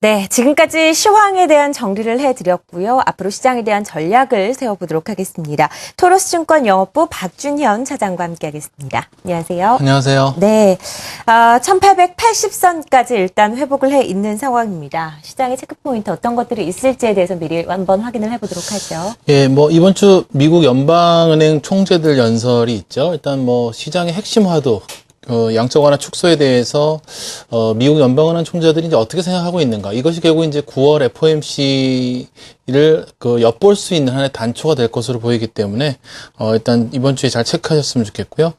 네, 지금까지 시황에 대한 정리를 해드렸고요. 앞으로 시장에 대한 전략을 세워보도록 하겠습니다. 토로스증권 영업부 박준현 차장과 함께하겠습니다. 안녕하세요. 안녕하세요. 네, 1880선까지 일단 회복을 해 있는 상황입니다. 시장의 체크포인트 어떤 것들이 있을지에 대해서 미리 한번 확인을 해보도록 하죠. 예, 이번 주 미국 연방은행 총재들 연설이 있죠. 일단 시장의 핵심 화두, 양적 완화 축소에 대해서 미국 연방은행 총재들이 이제 어떻게 생각하고 있는가, 이것이 결국 이제 9월 FOMC를 엿볼 수 있는 하나의 단초가 될 것으로 보이기 때문에 일단 이번 주에 잘 체크하셨으면 좋겠고요.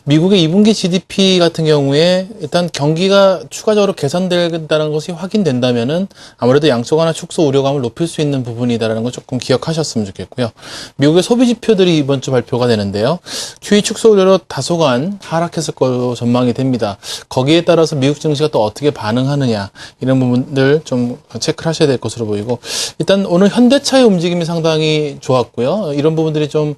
미국의 2분기 GDP 같은 경우에 일단 경기가 추가적으로 개선된다는 것이 확인된다면은 아무래도 양적 완화 축소 우려감을 높일 수 있는 부분이다라는 걸 조금 기억하셨으면 좋겠고요. 미국의 소비 지표들이 이번 주 발표가 되는데요. QE 축소 우려로 다소간 하락했을 걸로 전망이 됩니다. 거기에 따라서 미국 증시가 또 어떻게 반응하느냐, 이런 부분들 좀 체크를 하셔야 될 것으로 보이고, 일단 오늘 현대차의 움직임이 상당히 좋았고요. 이런 부분들이 좀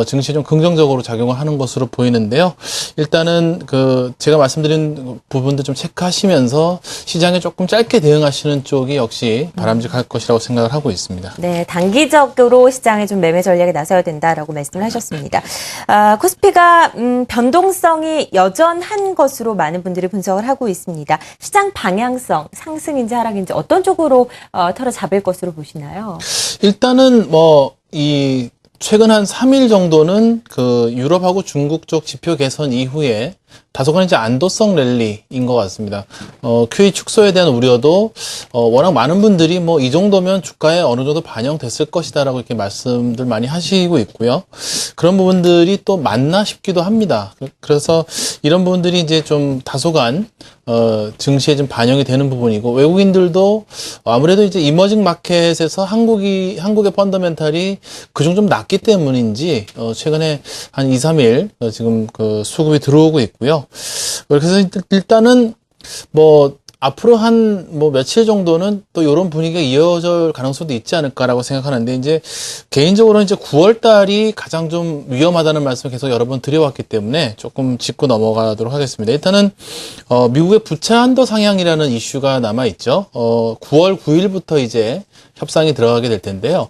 증시에 좀 긍정적으로 작용을 하는 것으로 보이는데요. 일단은 제가 말씀드린 부분들 좀 체크하시면서 시장에 조금 짧게 대응하시는 쪽이 역시 바람직할 것이라고 생각을 하고 있습니다. 네, 단기적으로 시장에 좀 매매 전략에 나서야 된다라고 말씀을 하셨습니다. 코스피가 변동성이 여전한 것으로 많은 분들이 분석을 하고 있습니다. 시장 방향성, 상승인지 하락인지 어떤 쪽으로 털어 잡을 것으로 보시나요? 일단은 최근 한 3일 정도는 유럽하고 중국 쪽 지표 개선 이후에 다소간 이제 안도성 랠리인 것 같습니다. QE 축소에 대한 우려도 워낙 많은 분들이 이 정도면 주가에 어느 정도 반영됐을 것이다라고 이렇게 말씀들 많이 하시고 있고요. 그런 부분들이 또 맞나 싶기도 합니다. 그래서 이런 부분들이 이제 좀 다소간 증시에 좀 반영이 되는 부분이고, 외국인들도 아무래도 이제 이머징 마켓에서 한국의 펀더멘탈이 그중 좀 낮기 때문인지 최근에 한 2, 3일 지금 수급이 들어오고 있고요. 그래서 일단은 앞으로 한 며칠 정도는 또 이런 분위기가 이어질 가능성도 있지 않을까라고 생각하는데, 이제 개인적으로는 이제 9월 달이 가장 좀 위험하다는 말씀을 계속 여러 번 드려왔기 때문에 조금 짚고 넘어가도록 하겠습니다. 일단은 미국의 부채 한도 상향이라는 이슈가 남아 있죠. 9월 9일부터 이제 협상이 들어가게 될 텐데요.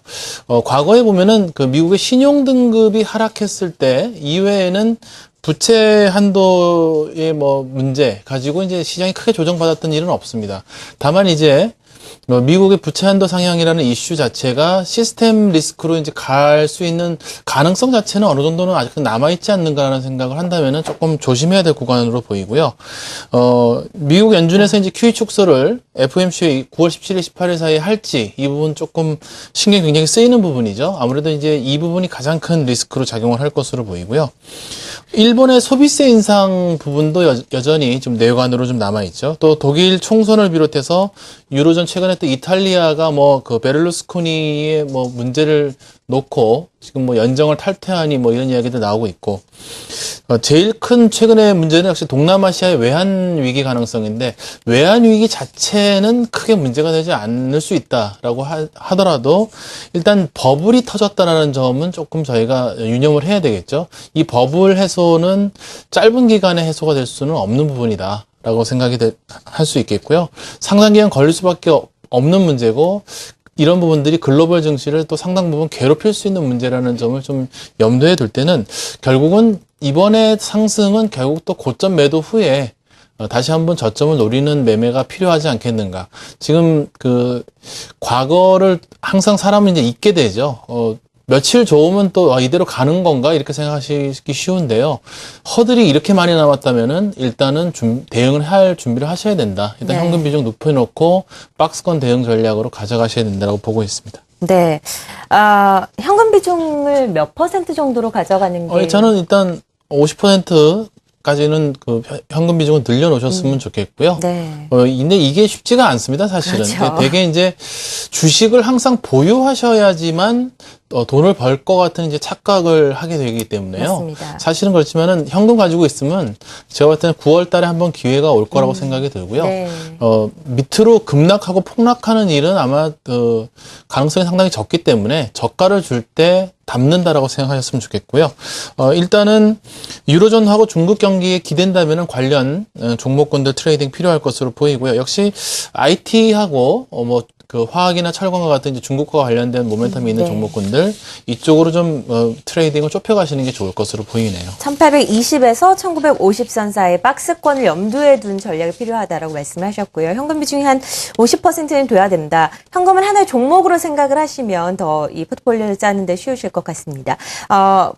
과거에 보면은 미국의 신용 등급이 하락했을 때 이외에는 부채 한도의 문제 가지고 이제 시장이 크게 조정받았던 일은 없습니다. 다만 이제 미국의 부채 한도 상향이라는 이슈 자체가 시스템 리스크로 이제 갈 수 있는 가능성 자체는 어느 정도는 아직 남아있지 않는가라는 생각을 한다면은 조금 조심해야 될 구간으로 보이고요. 미국 연준에서 이제 QE 축소를 FOMC 9월 17일, 18일 사이에 할지, 이 부분 조금 신경이 굉장히 쓰이는 부분이죠. 아무래도 이제 이 부분이 가장 큰 리스크로 작용을 할 것으로 보이고요. 일본의 소비세 인상 부분도 여전히 좀 내관으로 좀 남아있죠. 또 독일 총선을 비롯해서 유로존, 최근에 또 이탈리아가 베를루스코니의 문제를 놓고 지금 연정을 탈퇴하니 이런 이야기도 나오고 있고, 제일 큰 최근의 문제는 역시 동남아시아의 외환 위기 가능성인데, 외환 위기 자체는 크게 문제가 되지 않을 수 있다라고 하더라도 일단 버블이 터졌다라는 점은 조금 저희가 유념을 해야 되겠죠. 이 버블 해소는 짧은 기간에 해소가 될 수는 없는 부분이다 라고 생각이 할 수 있겠고요. 상당 기간 걸릴 수밖에 없는 문제고, 이런 부분들이 글로벌 증시를 또 상당 부분 괴롭힐 수 있는 문제라는 점을 좀 염두에 둘 때는, 결국은 이번에 상승은 결국 또 고점 매도 후에 다시 한번 저점을 노리는 매매가 필요하지 않겠는가. 지금 과거를 항상 사람은 이제 잊게 되죠. 며칠 좋으면 또 이대로 가는 건가, 이렇게 생각하시기 쉬운데요. 허들이 이렇게 많이 남았다면은 일단은 대응을 할 준비를 하셔야 된다. 일단 네. 현금 비중 높여놓고 박스권 대응 전략으로 가져가셔야 된다고 보고 있습니다. 네, 현금 비중을 몇 % 정도로 가져가는 게? 저는 일단 50%까지는 현금 비중을 늘려놓으셨으면 좋겠고요. 네. 근데 이게 쉽지가 않습니다, 사실은. 그렇죠. 되게 이제 주식을 항상 보유하셔야지만 돈을 벌 것 같은 이제 착각을 하게 되기 때문에요. 맞습니다. 사실은 그렇지만은 현금 가지고 있으면 제가 볼 때는 9월 달에 한번 기회가 올 거라고 생각이 들고요. 네. 밑으로 급락하고 폭락하는 일은 아마 가능성이 상당히 적기 때문에 저가를 줄 때 담는다라고 생각하셨으면 좋겠고요. 일단은 유로존하고 중국 경기에 기댄다면은 관련 종목군들 트레이딩 필요할 것으로 보이고요. 역시 IT하고 그 화학이나 철강과 같은 이제 중국과 관련된 모멘텀이 있는 네. 종목군들 이쪽으로 좀 트레이딩을 좁혀가시는 게 좋을 것으로 보이네요. 1820에서 1950선 사이의 박스권을 염두에 둔 전략이 필요하다라고 말씀하셨고요. 현금 비중이 한 50%는 돼야 된다. 현금을 하나의 종목으로 생각을 하시면 더 이 포트폴리오를 짜는 데 쉬우실 것 같습니다.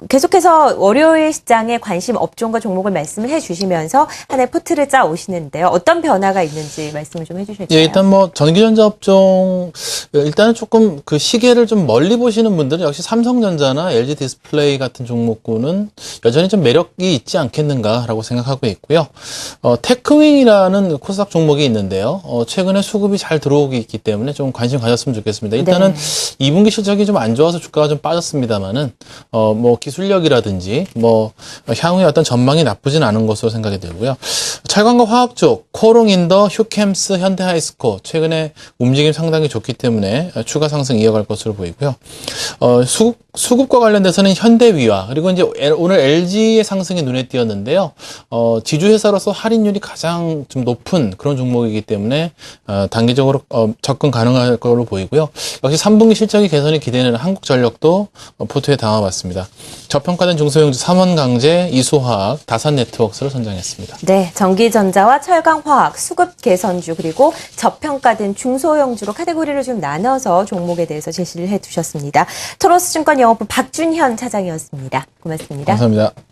계속해서 월요일 시장에 관심 업종과 종목을 말씀을 해주시면서 하나의 포트를 짜 오시는데요. 어떤 변화가 있는지 말씀을 좀 해주실까요? 예, 일단 전기전자 업종 일단은 조금 그 시계를 좀 멀리 보시는 분들은 역시 삼성전자나 LG 디스플레이 같은 종목군은 여전히 좀 매력이 있지 않겠는가라고 생각하고 있고요. 테크윙이라는 코스닥 종목이 있는데요. 최근에 수급이 잘 들어오고 있기 때문에 좀 관심 가졌으면 좋겠습니다. 일단은 2분기 실적이 좀 안 좋아서 주가가 좀 빠졌습니다만은 기술력이라든지 향후에 어떤 전망이 나쁘진 않은 것으로 생각이 들고요. 철강과 화학 쪽 코롱인더, 휴캠스, 현대하이스코 최근에 움직임 상당히 좋기 때문에 추가 상승 이어갈 것으로 보이고요. 수급과 관련돼서는 현대위와 그리고 이제 오늘 LG의 상승이 눈에 띄었는데요. 지주회사로서 할인율이 가장 좀 높은 그런 종목이기 때문에 단기적으로 접근 가능할 걸로 보이고요. 역시 3분기 실적이 개선이 기대되는 한국전력도 포트에 담아봤습니다. 저평가된 중소형주 삼원강제, 이수화학, 다산네트워크스를 선정했습니다. 네, 전기전자와 철강화학, 수급 개선주 그리고 저평가된 중소형주로 카테고리를 좀 나눠서 종목에 대해서 제시를 해두셨습니다. 토로스증권 영업부 박준현 차장이었습니다. 고맙습니다. 감사합니다.